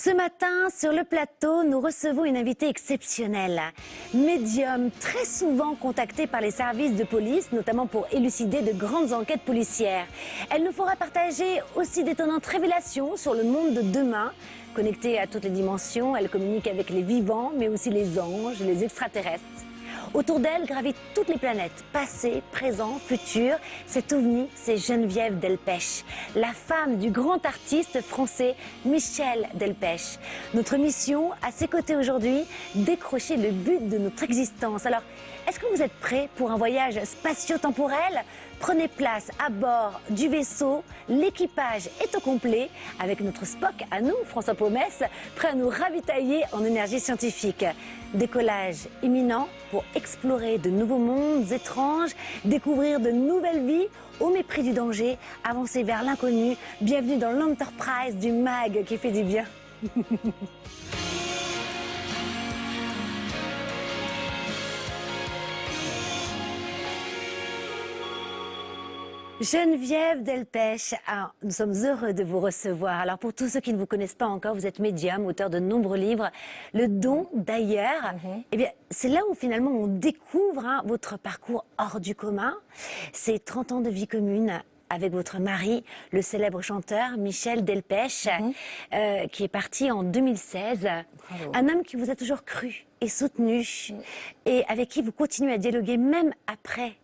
Ce matin, sur le plateau, nous recevons une invitée exceptionnelle. Médium, très souvent contactée par les services de police, notamment pour élucider de grandes enquêtes policières. Elle nous fera partager aussi d'étonnantes révélations sur le monde de demain. Connectée à toutes les dimensions, elle communique avec les vivants, mais aussi les anges, les extraterrestres. Autour d'elle gravitent toutes les planètes, passé, présent, futur. Cet ovni, c'est Geneviève Delpech, la femme du grand artiste français Michel Delpech. Notre mission, à ses côtés aujourd'hui, décrocher le but de notre existence. Alors, est-ce que vous êtes prêts pour un voyage spatio-temporel ? Prenez place à bord du vaisseau. L'équipage est au complet avec notre Spock à nous, François Pomès, prêt à nous ravitailler en énergie scientifique. Décollage imminent pour explorer de nouveaux mondes étranges, découvrir de nouvelles vies au mépris du danger, avancer vers l'inconnu. Bienvenue dans l'Enterprise du MAG qui fait du bien. Geneviève Delpech, nous sommes heureux de vous recevoir. Alors pour tous ceux qui ne vous connaissent pas encore, vous êtes médium, auteur de nombreux livres. Le don d'ailleurs, eh bien, c'est là où finalement on découvre votre parcours hors du commun. C'est 30 ans de vie commune avec votre mari, le célèbre chanteur Michel Delpech, qui est parti en 2016. Bravo. Un homme qui vous a toujours cru et soutenu et avec qui vous continuez à dialoguer même après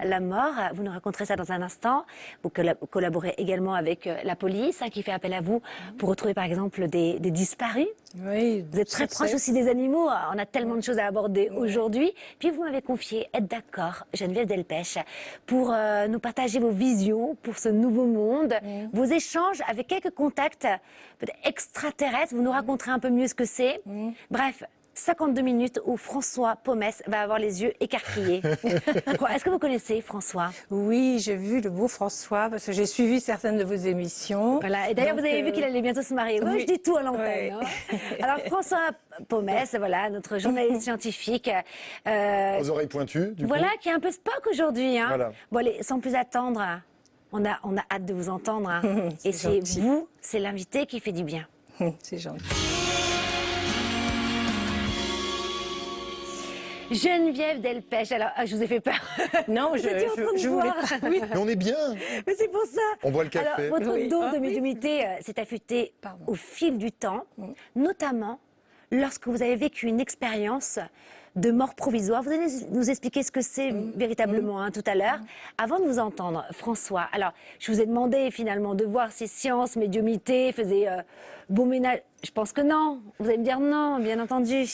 la mort. Vous nous raconterez ça dans un instant. Vous collaborez également avec la police qui fait appel à vous pour retrouver par exemple des disparus. Oui, vous êtes très proche aussi des animaux. On a tellement de choses à aborder aujourd'hui. Puis vous m'avez confié être d'accord, Geneviève Delpech, pour nous partager vos visions pour ce nouveau monde, vos échanges avec quelques contacts peut-être extraterrestres. Vous nous raconterez un peu mieux ce que c'est. Bref. 52 minutes où François Pomès va avoir les yeux écarquillés. Est-ce que vous connaissez François? Oui, j'ai vu le beau François parce que j'ai suivi certaines de vos émissions. Voilà. Et d'ailleurs, vous avez vu qu'il allait bientôt se marier. Moi, je dis tout à l'antenne. Alors, François Pomès, voilà, notre journaliste scientifique. Aux oreilles pointues, du coup. Voilà, qui est un peu Spock aujourd'hui. Voilà. Bon, allez, sans plus attendre, on a hâte de vous entendre. Et c'est vous, c'est l'invité qui fait du bien. C'est gentil. Geneviève Delpech, alors je vous ai fait peur. Non, je voulais pas. Oui. Mais on est bien. Mais c'est pour ça. On boit le café. Alors, votre don de médiumnité s'est affûté au fil du temps, notamment lorsque vous avez vécu une expérience de mort provisoire. Vous allez nous expliquer ce que c'est véritablement tout à l'heure. Avant de vous entendre, François, alors je vous ai demandé finalement de voir si science, médiumité faisaient bon ménage. Je pense que non. Vous allez me dire non, bien entendu.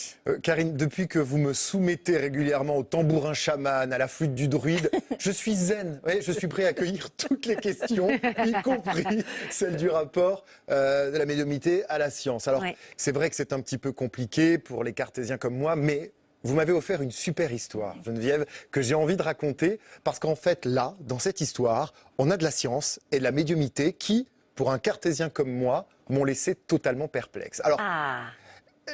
Karine, depuis que vous me soumettez régulièrement au tambourin chaman, à la flûte du druide, je suis zen. Oui, je suis prêt à accueillir toutes les questions, y compris celles du rapport de la médiumnité à la science. Alors, c'est vrai que c'est un petit peu compliqué pour les cartésiens comme moi, mais vous m'avez offert une super histoire, Geneviève, que j'ai envie de raconter, parce qu'en fait, là, dans cette histoire, on a de la science et de la médiumité qui, pour un cartésien comme moi, m'ont laissé totalement perplexe. Alors,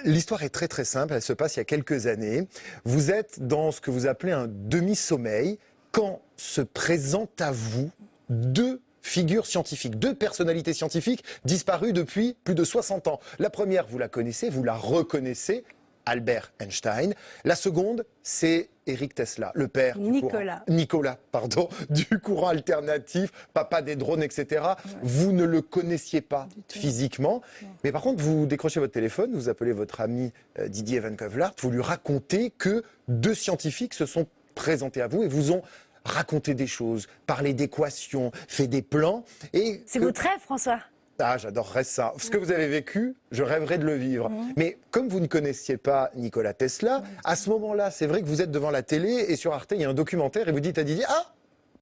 l'histoire est très très simple, elle se passe il y a quelques années. Vous êtes dans ce que vous appelez un demi-sommeil, quand se présentent à vous deux figures scientifiques, deux personnalités scientifiques disparues depuis plus de 60 ans. La première, vous la connaissez, vous la reconnaissez, Albert Einstein. La seconde, c'est Eric Tesla, le père Nicolas, du courant alternatif, papa des drones, etc. Vous ne le connaissiez pas physiquement. Mais par contre, vous décrochez votre téléphone, vous appelez votre ami Didier Van Keuvelart, vous lui racontez que deux scientifiques se sont présentés à vous et vous ont raconté des choses, parlé d'équations, fait des plans. C'est votre rêve, François? Ah, j'adorerais ça. Ce que vous avez vécu, je rêverais de le vivre. Mais comme vous ne connaissiez pas Nikola Tesla, à ce moment-là, c'est vrai que vous êtes devant la télé et sur Arte, il y a un documentaire et vous dites à Didier,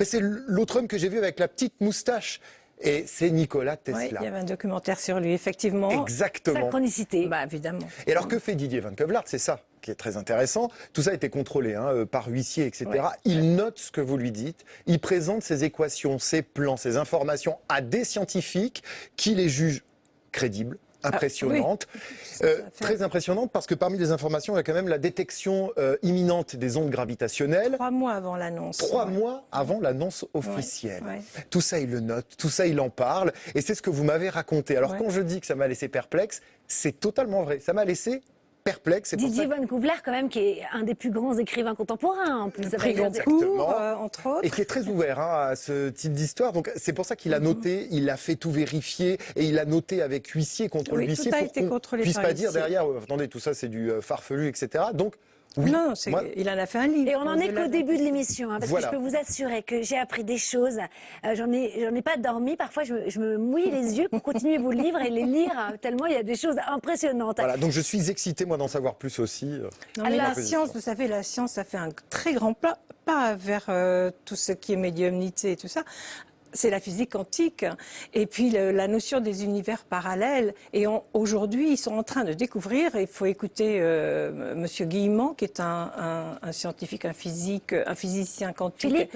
c'est l'autre homme que j'ai vu avec la petite moustache. Et c'est Nikola Tesla. Oui, il y avait un documentaire sur lui, effectivement. Exactement. Synchronicité. Bah, évidemment. Et alors, que fait Didier Van Keuvelart? C'est ça qui est très intéressant. Tout ça a été contrôlé par huissier, etc. Il note ce que vous lui dites. Il présente ses équations, ses plans, ses informations à des scientifiques qui les jugent crédibles, impressionnante. Très impressionnante parce que parmi les informations, il y a quand même la détection imminente des ondes gravitationnelles. 3 mois avant l'annonce. 3 mois avant l'annonce officielle. Ouais. Tout ça, il le note, tout ça, il en parle. Et c'est ce que vous m'avez raconté. Alors, quand je dis que ça m'a laissé perplexe, c'est totalement vrai. Ça m'a laissé perplexe. Didier Van Couvler, quand même, qui est un des plus grands écrivains contemporains, en plus. Très grand cours, entre autres. Et qui est très ouvert à ce type d'histoire. Donc, c'est pour ça qu'il a noté, il a fait tout vérifier, et il a noté avec huissier contre huissier, pour qu'on ne puisse pas dire derrière, attendez, tout ça, c'est du farfelu, etc. Donc, oui, non, il en a fait un livre. Et on n'en est qu'au début de l'émission, parce que je peux vous assurer que j'ai appris des choses. J'en ai pas dormi. Parfois, je me mouille les yeux pour continuer vos livres et les lire, tellement il y a des choses impressionnantes. Voilà, donc je suis excitée, moi, d'en savoir plus aussi. Non, mais la science, vous savez, la science, ça fait un très grand pas vers tout ce qui est médiumnité et tout ça. C'est la physique quantique et puis la notion des univers parallèles. Et aujourd'hui, ils sont en train de découvrir, il faut écouter Monsieur Guillemont, qui est un scientifique, un physicien quantique.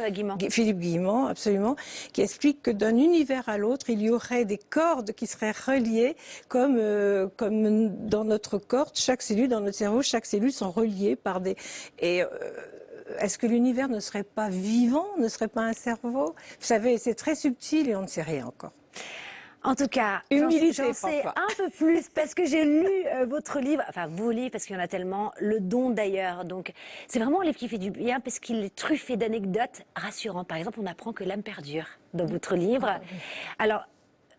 Philippe Guillemont, absolument, qui explique que d'un univers à l'autre, il y aurait des cordes qui seraient reliées comme dans notre corps, chaque cellule, dans notre cerveau, chaque cellule sont reliées par des... Est-ce que l'univers ne serait pas vivant, ne serait pas un cerveau? Vous savez, c'est très subtil et on ne sait rien encore. En tout cas, j'en sais un peu plus parce que j'ai lu votre livre, enfin vos livres, parce qu'il y en a tellement, Le Don d'ailleurs. Donc c'est vraiment un livre qui fait du bien parce qu'il est truffé d'anecdotes rassurantes. Par exemple, on apprend que l'âme perdure dans votre livre. Alors,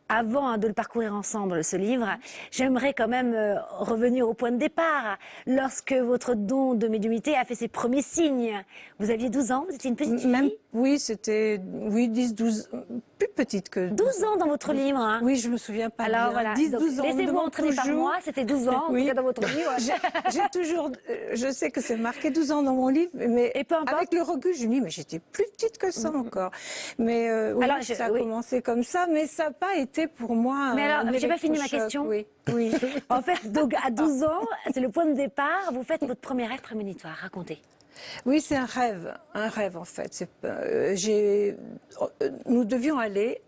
avant de le parcourir ensemble, ce livre, j'aimerais quand même revenir au point de départ. Lorsque votre don de médiumnité a fait ses premiers signes, vous aviez 12 ans, vous étiez une petite fille? Oui, c'était 10, 12, plus petite que 12 ans dans votre livre. Hein. Oui, je me souviens pas. Alors bien. voilà, 10, 12 ans. Laissez-vous entraîner par moi, c'était 12 ans, oui. en tout cas dans votre livre. J'ai toujours, je sais que c'est marqué 12 ans dans mon livre, mais et peu importe. Avec le recul, je me dis, mais j'étais plus petite que ça encore. Mais oui, alors, ça a commencé comme ça, mais ça n'a pas été pour moi. Mais alors, j'ai pas fini ma question. Oui. En fait, donc à 12 ans, c'est le point de départ, vous faites votre premier rêve prémonitoire, racontez. Oui, c'est un rêve en fait. Nous devions aller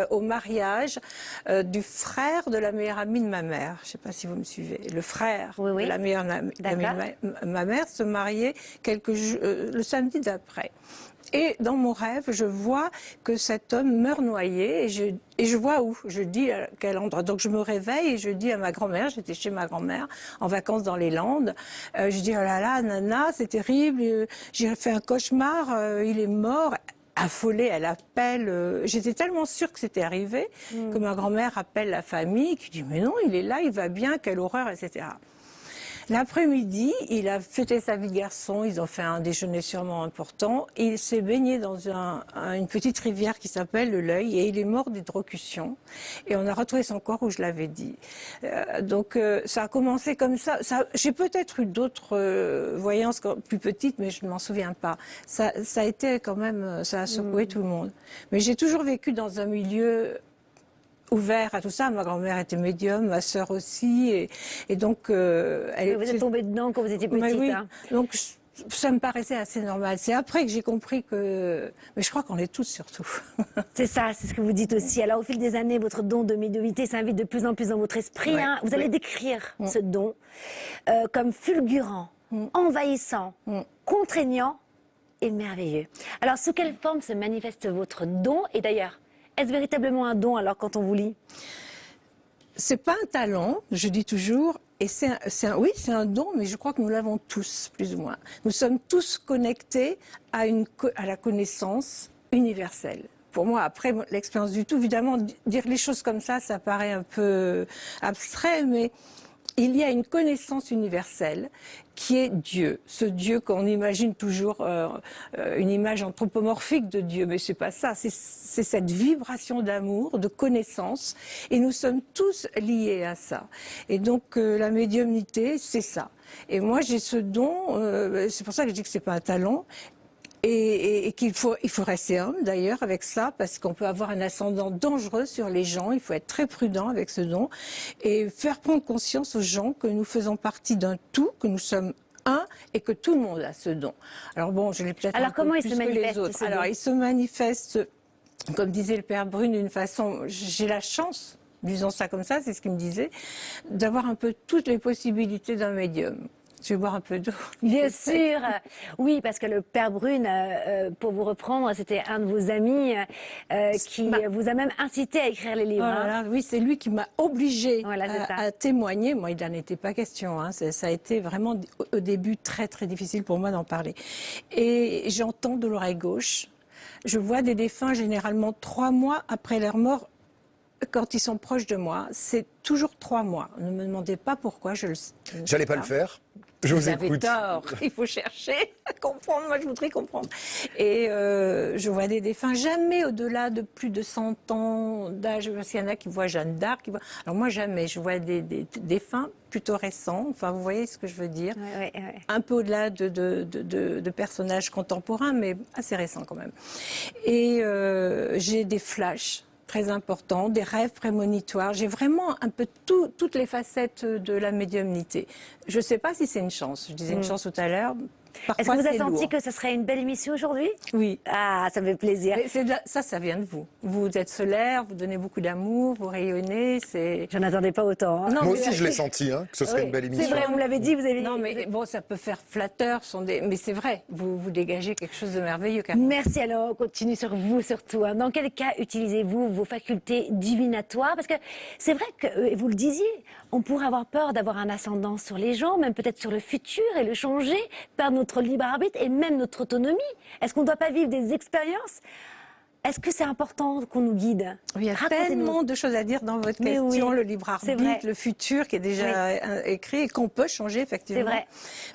au mariage du frère de la meilleure amie de ma mère. Je ne sais pas si vous me suivez. Le frère de la meilleure amie de ma mère se mariait le samedi d'après. Et dans mon rêve, je vois que cet homme meurt noyé et je vois où. Je dis à quel endroit. Donc je me réveille et je dis à ma grand-mère, j'étais chez ma grand-mère en vacances dans les Landes. Je dis, oh là là, nana, c'est terrible, j'ai fait un cauchemar, il est mort. Affolée, elle appelle. J'étais tellement sûre que c'était arrivé que ma grand-mère appelle la famille qui dit, mais non, il est là, il va bien, quelle horreur, etc. L'après-midi, il a fêté sa vie de garçon, ils ont fait un déjeuner sûrement important. Il s'est baigné dans une petite rivière qui s'appelle le L'Œil et il est mort d'hydrocution. Et on a retrouvé son corps où je l'avais dit. Donc ça a commencé comme ça. J'ai peut-être eu d'autres voyances plus petites, mais je ne m'en souviens pas. Ça a été quand même, ça a secoué tout le monde. Mais j'ai toujours vécu dans un milieu ouvert à tout ça. Ma grand-mère était médium, ma sœur aussi, et donc... vous êtes tombée dedans quand vous étiez petite. Oui, hein. donc ça me paraissait assez normal. C'est après que j'ai compris que... Mais je crois qu'on l'est tous surtout. C'est ça, c'est ce que vous dites aussi. Alors au fil des années, votre don de médiumnité s'invite de plus en plus dans votre esprit. Ouais. Hein. Vous allez décrire ce don comme fulgurant, envahissant, contraignant et merveilleux. Alors sous quelle forme se manifeste votre don? Et d'ailleurs, est-ce véritablement un don alors quand on vous lit? C'est pas un talent, je dis toujours, et oui, c'est un don, mais je crois que nous l'avons tous, plus ou moins. Nous sommes tous connectés à la connaissance universelle. Pour moi, après l'expérience du tout, évidemment, dire les choses comme ça paraît un peu abstrait, mais il y a une connaissance universelle qui est Dieu. Ce Dieu qu'on imagine toujours, une image anthropomorphique de Dieu, mais c'est pas ça. C'est cette vibration d'amour, de connaissance, et nous sommes tous liés à ça. Et donc la médiumnité, c'est ça. Et moi, j'ai ce don. C'est pour ça que je dis que c'est pas un talent. Et il faut rester humble d'ailleurs avec ça, parce qu'on peut avoir un ascendant dangereux sur les gens. Il faut être très prudent avec ce don et faire prendre conscience aux gens que nous faisons partie d'un tout, que nous sommes un et que tout le monde a ce don. Alors bon, je l'ai peut-être un peu plus que les autres. Alors il se manifeste, comme disait le père Brune, d'une façon, j'ai la chance disons ça comme ça, c'est ce qu'il me disait, d'avoir un peu toutes les possibilités d'un médium. Je vais boire un peu d'eau. Bien sûr. Oui, parce que le père Brune, pour vous reprendre, c'était un de vos amis qui vous a même incité à écrire les livres. Voilà, oui, c'est lui qui m'a obligée voilà, à témoigner. Moi, il n'en était pas question. Hein. Ça a été vraiment au début très, très difficile pour moi d'en parler. Et j'entends de l'oreille gauche. Je vois des défunts généralement 3 mois après leur mort. Quand ils sont proches de moi, c'est toujours 3 mois. Ne me demandez pas pourquoi. J'allais pas le faire. Je vous écoute. Vous avez tort. Il faut chercher à comprendre. Moi, je voudrais comprendre. Et je vois des défunts jamais au-delà de plus de 100 ans d'âge. Parce qu'il y en a qui voient Jeanne d'Arc. Alors moi, jamais. Je vois des défunts plutôt récents. Enfin, vous voyez ce que je veux dire. Ouais. Un peu au-delà de personnages contemporains, mais assez récents quand même. Et j'ai des flashs très importants, des rêves prémonitoires. J'ai vraiment un peu toutes les facettes de la médiumnité. Je ne sais pas si c'est une chance. Je disais une chance tout à l'heure. Est-ce que vous avez senti que ce serait une belle émission aujourd'hui? Oui. Ah, ça me fait plaisir. Ça vient de vous. Vous êtes solaire, vous donnez beaucoup d'amour, vous rayonnez. J'en attendais pas autant. Hein. Non, moi aussi, je l'ai senti, que ce serait une belle émission. C'est vrai, vous me l'avez dit, vous avez. Non, mais bon, ça peut faire flatteur. Mais c'est vrai, vous dégagez quelque chose de merveilleux. Quand même. Merci. Alors, on continue sur vous surtout. Hein. Dans quel cas utilisez-vous vos facultés divinatoires? Parce que c'est vrai que, vous le disiez, on pourrait avoir peur d'avoir un ascendant sur les gens, même peut-être sur le futur et le changer, perdre notre libre arbitre et même notre autonomie. Est-ce qu'on ne doit pas vivre des expériences? Est-ce que c'est important qu'on nous guide? Il y a tellement de choses à dire dans votre question, le libre arbitre, le futur qui est déjà écrit et qu'on peut changer effectivement. C'est vrai.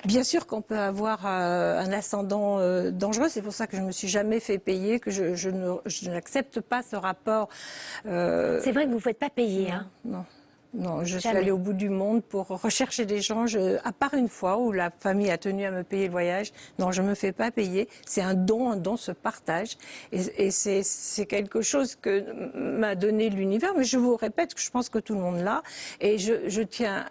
Bien sûr qu'on peut avoir un ascendant dangereux, c'est pour ça que je ne me suis jamais fait payer, que je n'accepte pas ce rapport. C'est vrai que vous ne faites pas payer. Non, je suis allée au bout du monde pour rechercher des gens, à part une fois où la famille a tenu à me payer le voyage. Non, je ne me fais pas payer. C'est un don se partage. Et c'est quelque chose que m'a donné l'univers. Mais je vous répète que je pense que tout le monde l'a. Et je tiens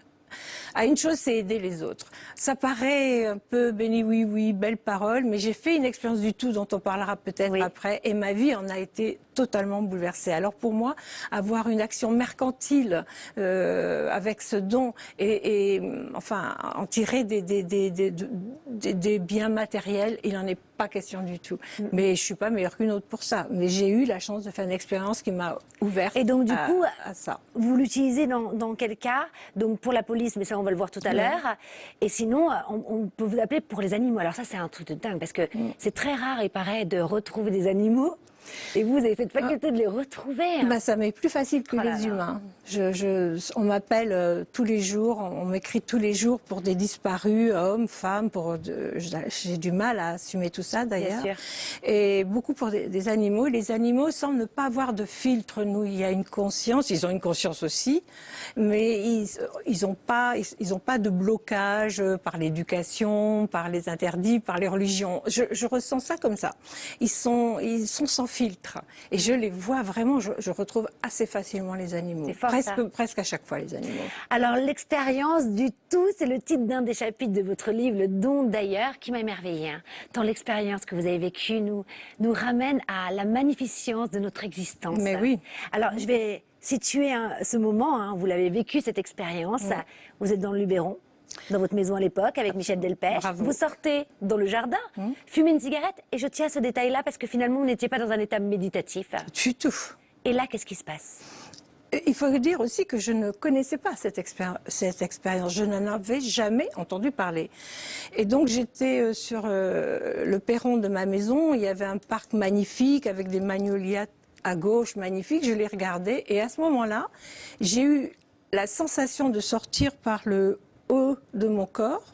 à une chose, c'est aider les autres. Ça paraît un peu béni oui, belle parole, mais j'ai fait une expérience du tout dont on parlera peut-être après, et ma vie en a été totalement bouleversée. Alors pour moi, avoir une action mercantile avec ce don et enfin en tirer des biens matériels, il n'en est pas question du tout. Mais je suis pas meilleure qu'une autre pour ça. Mais j'ai eu la chance de faire une expérience qui m'a ouverte. Et donc du coup, à ça. Vous l'utilisez dans quel cas? Donc pour la police, mais ça on va le voir tout à l'heure. Et sinon, on peut vous appeler pour les animaux. Alors ça c'est un truc de dingue parce que c'est très rare, il paraît, de retrouver des animaux. Et vous avez cette faculté de les retrouver. Ça m'est plus facile que les humains. On m'appelle tous les jours, on m'écrit tous les jours pour des disparus, hommes, femmes. J'ai du mal à assumer tout ça d'ailleurs. Et beaucoup pour des animaux. Les animaux semblent ne pas avoir de filtre. Nous, il y a une conscience. Ils ont une conscience aussi, mais ils n'ont pas de blocage par l'éducation, par les interdits, par les religions. Je ressens ça comme ça. Ils sont sans filtre. Et je les vois vraiment, je retrouve assez facilement les animaux. Presque à chaque fois les animaux. Alors l'expérience du tout, c'est le titre d'un des chapitres de votre livre, Le don d'ailleurs, qui m'a émerveillée. Tant l'expérience que vous avez vécue nous ramène à la magnificence de notre existence. Mais oui. Alors je vais situer ce moment, vous l'avez vécu cette expérience. Vous êtes dans le Luberon, dans votre maison à l'époque, avec Michel Delpech. Bravo. Vous sortez dans le jardin, fumez une cigarette, et je tiens à ce détail-là parce que finalement, vous n'étiez pas dans un état méditatif. Du tout. Et là, qu'est-ce qui se passe? Il faut dire aussi que je ne connaissais pas cette expérience. Je n'en avais jamais entendu parler. Et donc, j'étais sur le perron de ma maison. Il y avait un parc magnifique avec des magnolias à gauche magnifiques. Je les regardais. Et à ce moment-là, j'ai eu la sensation de sortir par le haut de mon corps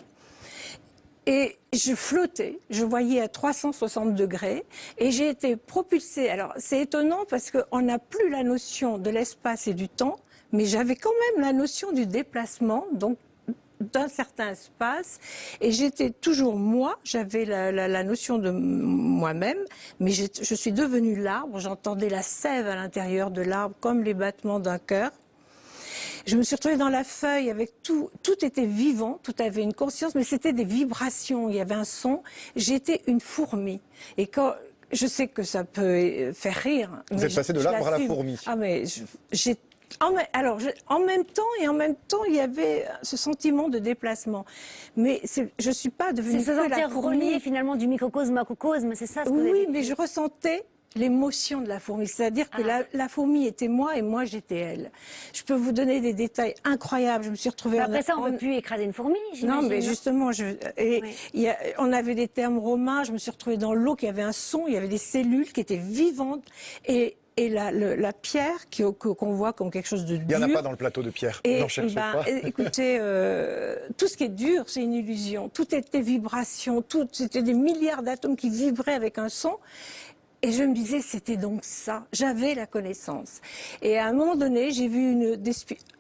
et je flottais, je voyais à 360 degrés et j'ai été propulsée. Alors c'est étonnant parce qu'on n'a plus la notion de l'espace et du temps, mais j'avais quand même la notion du déplacement, donc d'un certain espace, et j'étais toujours moi, j'avais la notion de moi-même, mais je suis devenue l'arbre, j'entendais la sève à l'intérieur de l'arbre comme les battements d'un cœur. Je me suis retrouvée dans la feuille avec tout était vivant, tout avait une conscience, mais c'était des vibrations, il y avait un son. J'étais une fourmi. Et quand, je sais que ça peut faire rire. Vous êtes passée de l'arbre à la fourmi. Ah mais En même temps, il y avait ce sentiment de déplacement. Mais je ne suis pas devenue c'est se sentir relié finalement du microcosme au macrocosme, c'est ça ce que vous avez Oui, vécu. mais je ressentais l'émotion de la fourmi, c'est-à-dire que la fourmi était moi et moi j'étais elle. Je peux vous donner des détails incroyables. Je me suis retrouvée Après ça, on ne peut plus écraser une fourmi, j'imagine. Non, mais justement, on avait des termes romains. Je me suis retrouvée dans l'eau, qui avait un son, il y avait des cellules qui étaient vivantes et la pierre qu'on voit comme quelque chose de dur. Il n'y en a pas dans le plateau de pierre. N'en cherchez pas. Écoutez, tout ce qui est dur, c'est une illusion. Tout était vibration, c'était des milliards d'atomes qui vibraient avec un son. Et je me disais, c'était donc ça. J'avais la connaissance. Et à un moment donné, j'ai vu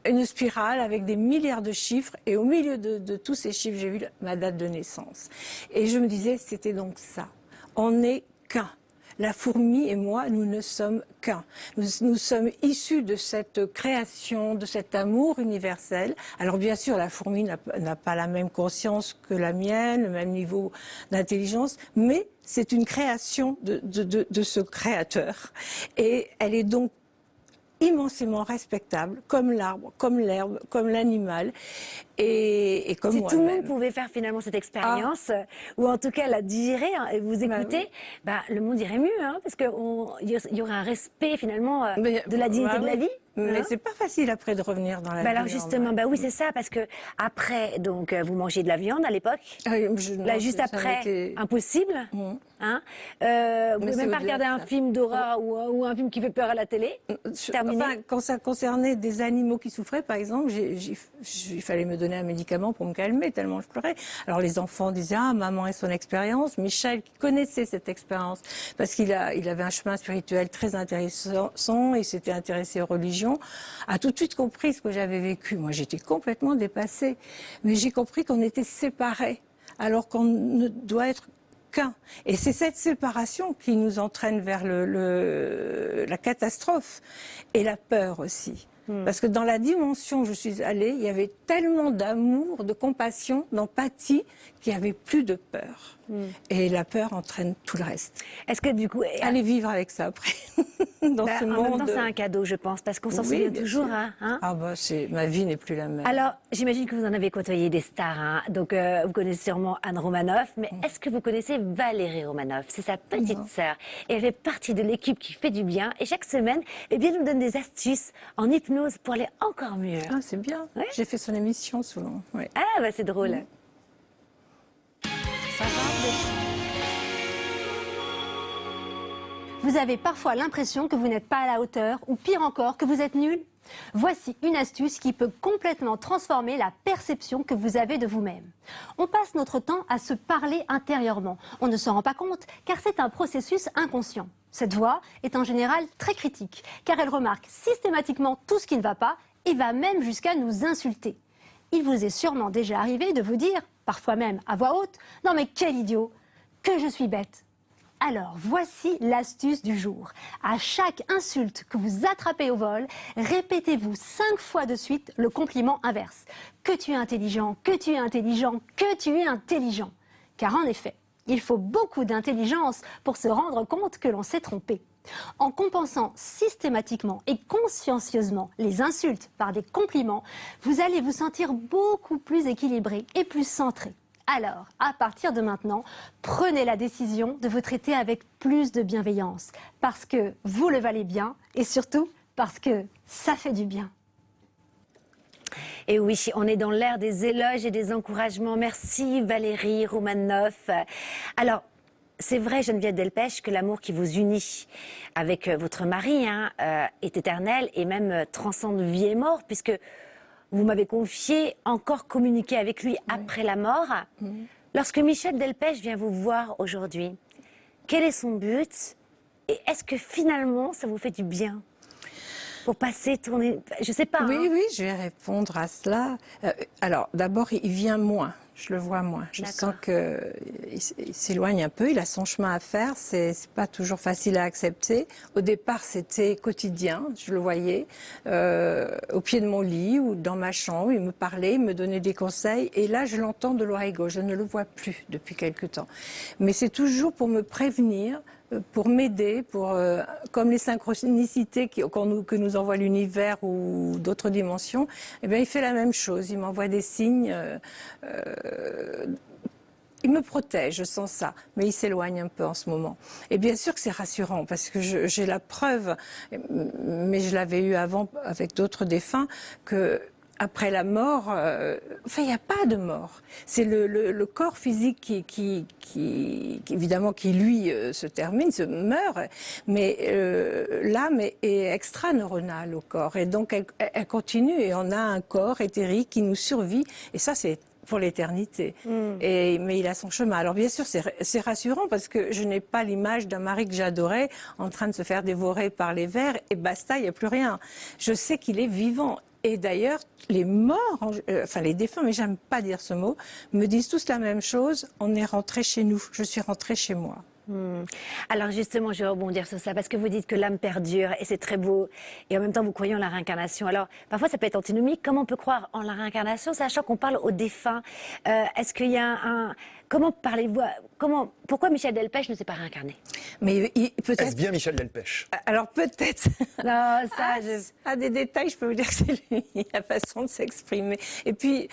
une spirale avec des milliards de chiffres. Et au milieu de tous ces chiffres, j'ai vu ma date de naissance. Et je me disais, c'était donc ça. On n'est qu'un. La fourmi et moi, nous ne sommes qu'un. Nous sommes issus de cette création, de cet amour universel. Alors bien sûr, la fourmi n'a pas la même conscience que la mienne, le même niveau d'intelligence, mais c'est une création de ce créateur. Et elle est donc immensément respectable, comme l'arbre, comme l'herbe, comme l'animal et comme moi-même. Si tout le monde pouvait faire finalement cette expérience, ou en tout cas la digérer et vous écouter, le monde irait mieux, parce qu'il y aurait un respect finalement de la dignité de la vie. Mais c'est pas facile après de revenir dans la vie. Alors justement, oui c'est ça, parce que après, donc vous mangez de la viande à l'époque. Juste après, impossible. Vous pouvez même pas regarder un film d'horreur ou un film qui fait peur à la télé. Quand ça concernait des animaux qui souffraient, par exemple, il fallait me donner un médicament pour me calmer tellement je pleurais. Alors les enfants disaient maman et son expérience. Michel qui connaissait cette expérience parce qu'il avait un chemin spirituel très intéressant, il s'était intéressé aux religions, a tout de suite compris ce que j'avais vécu. Moi j'étais complètement dépassée, mais j'ai compris qu'on était séparés alors qu'on ne doit être qu'un. Et c'est cette séparation qui nous entraîne vers la catastrophe et la peur aussi. Parce que dans la dimension où je suis allée, il y avait tellement d'amour, de compassion, d'empathie, qu'il n'y avait plus de peur. Et la peur entraîne tout le reste. Est-ce que du coup... Allez vivre avec ça après. Dans ce monde. En même temps, c'est un cadeau, je pense, parce qu'on s'en souvient toujours. Ma vie n'est plus la même. Alors, j'imagine que vous en avez côtoyé des stars. Donc, vous connaissez sûrement Anne Romanoff, mais est-ce que vous connaissez Valérie Romanoff? C'est sa petite sœur. Et elle fait partie de l'équipe qui fait du bien. Et chaque semaine, elle nous donne des astuces en hypnose pour aller encore mieux. C'est bien. Ouais. J'ai fait son émission souvent. Ouais. C'est drôle. Ça va. Vous avez parfois l'impression que vous n'êtes pas à la hauteur, ou pire encore, que vous êtes nul? Voici une astuce qui peut complètement transformer la perception que vous avez de vous-même. On passe notre temps à se parler intérieurement. On ne s'en rend pas compte, car c'est un processus inconscient. Cette voix est en général très critique, car elle remarque systématiquement tout ce qui ne va pas et va même jusqu'à nous insulter. Il vous est sûrement déjà arrivé de vous dire, parfois même à voix haute, « Non mais quel idiot, que je suis bête !» Alors, voici l'astuce du jour. À chaque insulte que vous attrapez au vol, répétez-vous 5 fois de suite le compliment inverse. Que tu es intelligent, que tu es intelligent, que tu es intelligent. Car en effet, il faut beaucoup d'intelligence pour se rendre compte que l'on s'est trompé. En compensant systématiquement et consciencieusement les insultes par des compliments, vous allez vous sentir beaucoup plus équilibré et plus centré. Alors, à partir de maintenant, prenez la décision de vous traiter avec plus de bienveillance, parce que vous le valez bien et surtout parce que ça fait du bien. Et oui, on est dans l'ère des éloges et des encouragements. Merci Valérie Romanoff. Alors, c'est vrai, Geneviève Delpech, que l'amour qui vous unit avec votre mari est éternel et même transcende vie et mort, puisque vous m'avez confié encore communiquer avec lui après la mort. Lorsque Michel Delpech vient vous voir aujourd'hui, quel est son but? Et est-ce que finalement, ça vous fait du bien? Pour passer, tourner, je sais pas. Oui, je vais répondre à cela. Alors, d'abord, il vient moins. Je le vois moins. Je D'accord. sens qu'il s'éloigne un peu. Il a son chemin à faire. C'est pas toujours facile à accepter. Au départ, c'était quotidien. Je le voyais au pied de mon lit ou dans ma chambre. Il me parlait, il me donnait des conseils. Et là, je l'entends de l'oreille gauche. Je ne le vois plus depuis quelque temps. Mais c'est toujours pour me prévenir, pour m'aider, comme les synchronicités que nous envoie l'univers ou d'autres dimensions, eh bien, il fait la même chose. Il m'envoie des signes. Il me protège, je sens ça, mais il s'éloigne un peu en ce moment. Et bien sûr que c'est rassurant, parce que j'ai la preuve, mais je l'avais eu avant avec d'autres défunts, que après la mort, enfin, il n'y a pas de mort. C'est le corps physique qui évidemment, qui lui se termine, se meurt, mais l'âme est extra-neuronale au corps. Et donc, elle continue et on a un corps éthérique qui nous survit. Et ça, c'est pour l'éternité. Mais il a son chemin. Alors bien sûr, c'est rassurant parce que je n'ai pas l'image d'un mari que j'adorais en train de se faire dévorer par les vers et basta, il n'y a plus rien. Je sais qu'il est vivant. Et d'ailleurs, les morts, enfin les défunts, mais j'aime pas dire ce mot, me disent tous la même chose. On est rentré chez nous. Je suis rentrée chez moi. Alors justement, je vais rebondir sur ça, parce que vous dites que l'âme perdure, et c'est très beau, et en même temps vous croyez en la réincarnation. Alors parfois ça peut être antinomique, comment on peut croire en la réincarnation, sachant qu'on parle aux défunts? Est-ce qu'il y a comment parlez-vous, pourquoi Michel Delpech ne s'est pas réincarné? Mais peut-être... Est-ce bien Michel Delpech? Alors peut-être... Non, des détails, je peux vous dire que c'est lui, la façon de s'exprimer. Et puis,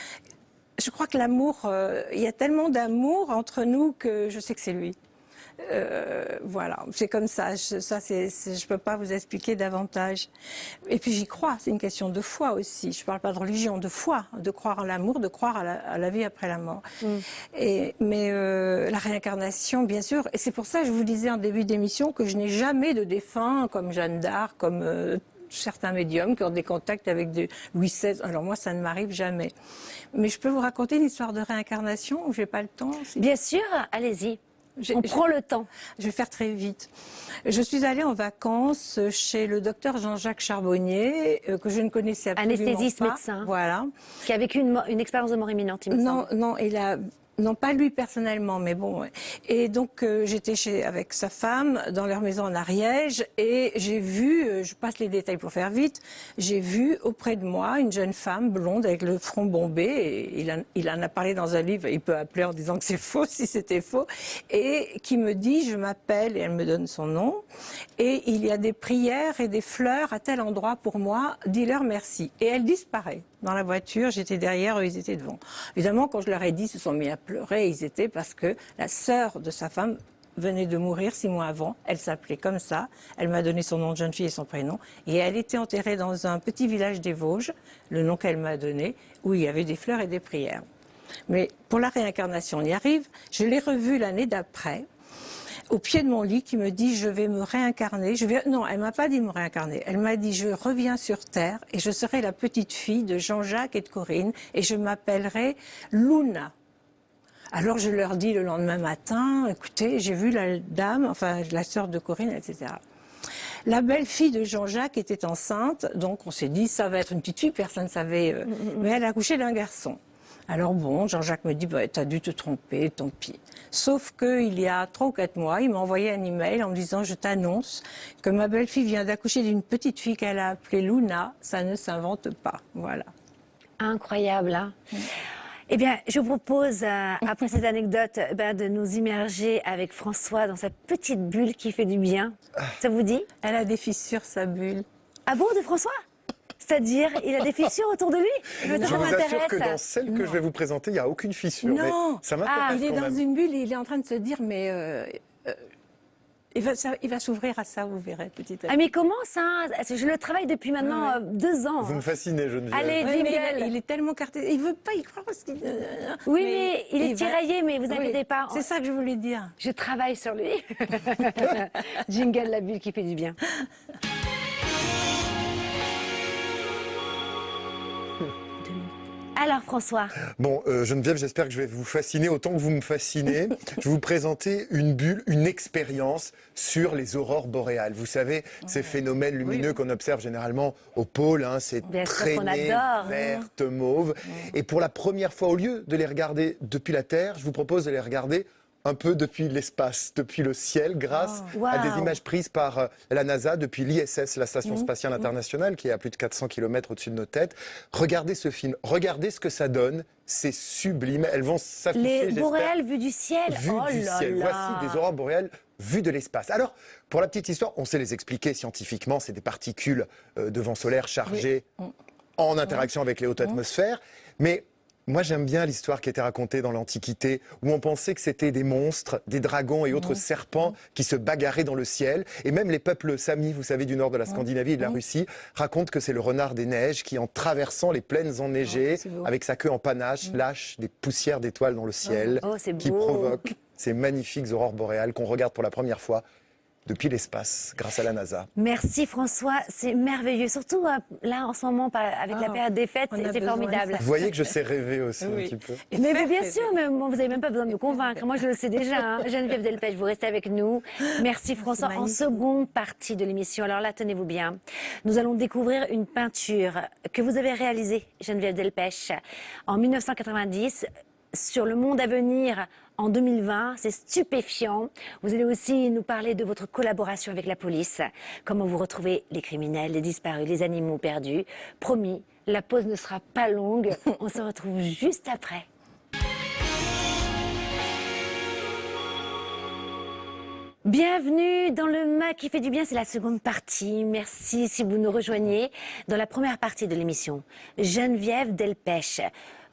je crois que l'amour, il y a tellement d'amour entre nous que je sais que c'est lui. Voilà, c'est comme ça. Je peux pas vous expliquer davantage. Et puis j'y crois. C'est une question de foi aussi. Je parle pas de religion, de foi, de croire en l'amour, de croire à la vie après la mort. Mais la réincarnation, bien sûr. Et c'est pour ça que je vous disais en début d'émission que je n'ai jamais de défunt comme Jeanne d'Arc, comme certains médiums qui ont des contacts avec Louis XVI. Alors moi, ça ne m'arrive jamais. Mais je peux vous raconter une histoire de réincarnation où j'ai pas le temps. Bien sûr, allez-y. On prend le temps. Je vais faire très vite. Je suis allée en vacances chez le docteur Jean-Jacques Charbonnier, que je ne connaissais absolument pas. Anesthésiste médecin. Voilà. Qui a vécu une expérience de mort imminente, il me semble. Non, pas lui personnellement, mais bon. Ouais. Et donc, j'étais avec sa femme dans leur maison en Ariège et j'ai vu, je passe les détails pour faire vite, j'ai vu auprès de moi une jeune femme blonde avec le front bombé. Et il en a parlé dans un livre, il peut appeler en disant que c'est faux si c'était faux, et qui me dit, je m'appelle, et elle me donne son nom, et il y a des prières et des fleurs à tel endroit pour moi, dis-leur merci. Et elle disparaît. Dans la voiture, j'étais derrière, eux, ils étaient devant. Évidemment, quand je leur ai dit, ils se sont mis à pleurer, ils étaient parce que la sœur de sa femme venait de mourir 6 mois avant. Elle s'appelait comme ça. Elle m'a donné son nom de jeune fille et son prénom. Et elle était enterrée dans un petit village des Vosges, le nom qu'elle m'a donné, où il y avait des fleurs et des prières. Mais pour la réincarnation, on y arrive. Je l'ai revue l'année d'après, au pied de mon lit, qui me dit je vais me réincarner. Non, elle m'a pas dit me réincarner. Elle m'a dit je reviens sur Terre et je serai la petite fille de Jean-Jacques et de Corinne et je m'appellerai Luna. Alors je leur dis le lendemain matin, écoutez, j'ai vu la dame, enfin la sœur de Corinne, etc. La belle-fille de Jean-Jacques était enceinte, donc on s'est dit ça va être une petite fille, personne ne savait, mais elle a accouché d'un garçon. Alors bon, Jean-Jacques me dit, bah, t'as dû te tromper, tant pis. Sauf qu'il y a 3 ou 4 mois, il m'a envoyé un email en me disant, je t'annonce que ma belle-fille vient d'accoucher d'une petite fille qu'elle a appelée Luna, ça ne s'invente pas. Voilà. Incroyable, hein. Eh bien, je vous propose, après cette anecdote, de nous immerger avec François dans sa petite bulle qui fait du bien. Ça vous dit? Elle a des fissures, sa bulle. Ah bon, de François? C'est-à-dire, il a des fissures autour de lui? Je vous assure que dans celle que je vais vous présenter, il n'y a aucune fissure. Non, mais ça m'intéresse il est quand dans même. une bulle et il est en train de se dire, mais il va s'ouvrir à ça, vous verrez, petit à petit. Ah mais comment ça? Je le travaille depuis maintenant 2 ans. Vous me fascinez, Geneviève. Allez, Ouais, mais jingle. il est tellement carté, il veut pas y croire parce qu'il... Oui, mais il est tiraillé, mais vous inquiétez pas. C'est ça que je voulais dire. Je travaille sur lui. Jingle, la bulle qui fait du bien. Alors François. Bon, Geneviève, j'espère que je vais vous fasciner autant que vous me fascinez. Je vais vous présenter une bulle, une expérience sur les aurores boréales. Vous savez, ces phénomènes lumineux qu'on observe généralement au pôle, hein, ces traînées vertes, mauves. Et pour la première fois, au lieu de les regarder depuis la Terre, je vous propose de les regarder un peu depuis l'espace, depuis le ciel, grâce à des images prises par la NASA depuis l'ISS, la Station Spatiale Internationale, qui est à plus de 400 km au-dessus de nos têtes. Regardez ce film, regardez ce que ça donne, c'est sublime. Elles vont s'afficher, les boréales vues du ciel. Vues du ciel. Voici des aurores boréales vues de l'espace. Alors, pour la petite histoire, on sait les expliquer scientifiquement, c'est des particules de vent solaire chargées en interaction avec les hautes atmosphères, mais moi, j'aime bien l'histoire qui était racontée dans l'Antiquité, où on pensait que c'était des monstres, des dragons et autres serpents qui se bagarraient dans le ciel. Et même les peuples samis, vous savez, du nord de la Scandinavie et de la Russie, racontent que c'est le renard des neiges qui, en traversant les plaines enneigées, avec sa queue en panache, lâche des poussières d'étoiles dans le ciel, qui provoquent ces magnifiques aurores boréales qu'on regarde pour la première fois depuis l'espace, grâce à la NASA. Merci François, c'est merveilleux. Surtout là, en ce moment, avec la période des fêtes, c'est formidable. Vous voyez que je sais rêver aussi un petit peu. Mais bien sûr, mais bon, vous n'avez même pas besoin de me convaincre. Moi, je le sais déjà. Hein. Geneviève Delpech, vous restez avec nous. Merci François. En seconde partie de l'émission, alors là, tenez-vous bien, nous allons découvrir une peinture que vous avez réalisée, Geneviève Delpech, en 1990, sur le monde à venir en 2020, c'est stupéfiant. Vous allez aussi nous parler de votre collaboration avec la police, comment vous retrouvez les criminels, les disparus, les animaux perdus. Promis, la pause ne sera pas longue, on se retrouve juste après. Bienvenue dans le MAC qui fait du bien, c'est la seconde partie. Merci si vous nous rejoignez. Dans la première partie de l'émission, Geneviève Delpech,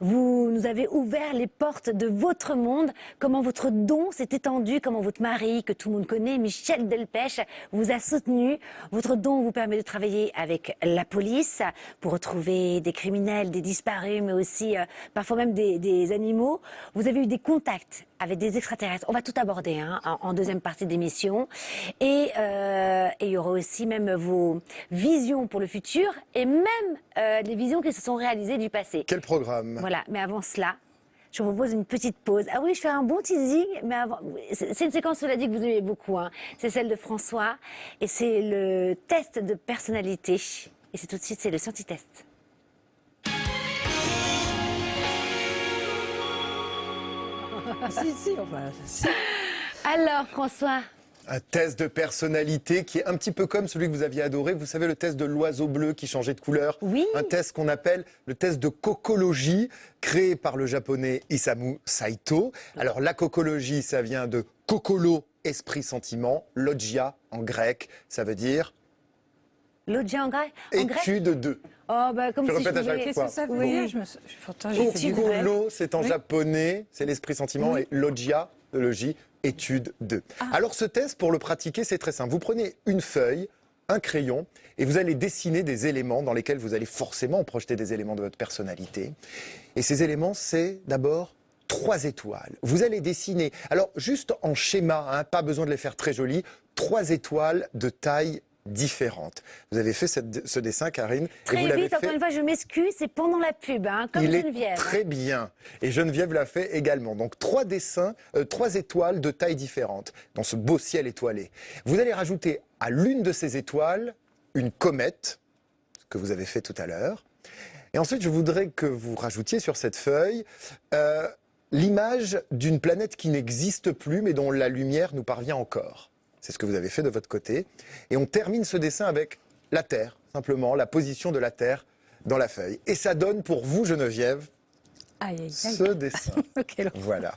vous nous avez ouvert les portes de votre monde, comment votre don s'est étendu, comment votre mari, que tout le monde connaît, Michel Delpech, vous a soutenu. Votre don vous permet de travailler avec la police pour retrouver des criminels, des disparus, mais aussi parfois même des animaux. Vous avez eu des contacts avec des extraterrestres. On va tout aborder en deuxième partie d'émission. Et il y aura aussi même vos visions pour le futur et même les visions qui se sont réalisées du passé. Quel programme ? Voilà, mais avant cela, je vous propose une petite pause. Ah oui, je fais un bon teasing, mais avant, c'est une séquence, cela dit, que vous aimez beaucoup. Hein. C'est celle de François, et c'est le test de personnalité. Et c'est tout de suite, c'est le Scientitest. Si. Alors, François. Un test de personnalité qui est un petit peu comme celui que vous aviez adoré. Vous savez, le test de l'oiseau bleu qui changeait de couleur. Oui. Un test qu'on appelle le test de cocologie, créé par le japonais Isamu Saito. Alors, la cocologie, ça vient de kokolo, esprit, sentiment. Logia, en grec, ça veut dire... Logia en grec? Étude de. Oh, bah, comme Je si répète à chaque fois. Qu'est-ce que ça veut dire? Kokolo, c'est en japonais, c'est l'esprit, sentiment, et logia, de logis, étude de. Alors ce test, pour le pratiquer, c'est très simple. Vous prenez une feuille, un crayon, et vous allez dessiner des éléments dans lesquels vous allez forcément projeter des éléments de votre personnalité. Et ces éléments, c'est d'abord 3 étoiles. Vous allez dessiner, alors juste en schéma, hein, pas besoin de les faire très jolis, 3 étoiles de taille différentes. Vous avez fait ce dessin, Karine. Très et vous vite, encore une fois, je m'excuse, c'est pendant la pub, hein, comme Geneviève. Il est très bien. Et Geneviève l'a fait également. Donc 3 dessins, 3 étoiles de taille différentes dans ce beau ciel étoilé. Vous allez rajouter à l'une de ces étoiles une comète, ce que vous avez fait tout à l'heure. Et ensuite, je voudrais que vous rajoutiez sur cette feuille l'image d'une planète qui n'existe plus, mais dont la lumière nous parvient encore. C'est ce que vous avez fait de votre côté. Et on termine ce dessin avec la Terre, simplement, la position de la Terre dans la feuille. Et ça donne pour vous, Geneviève, ce dessin. Voilà.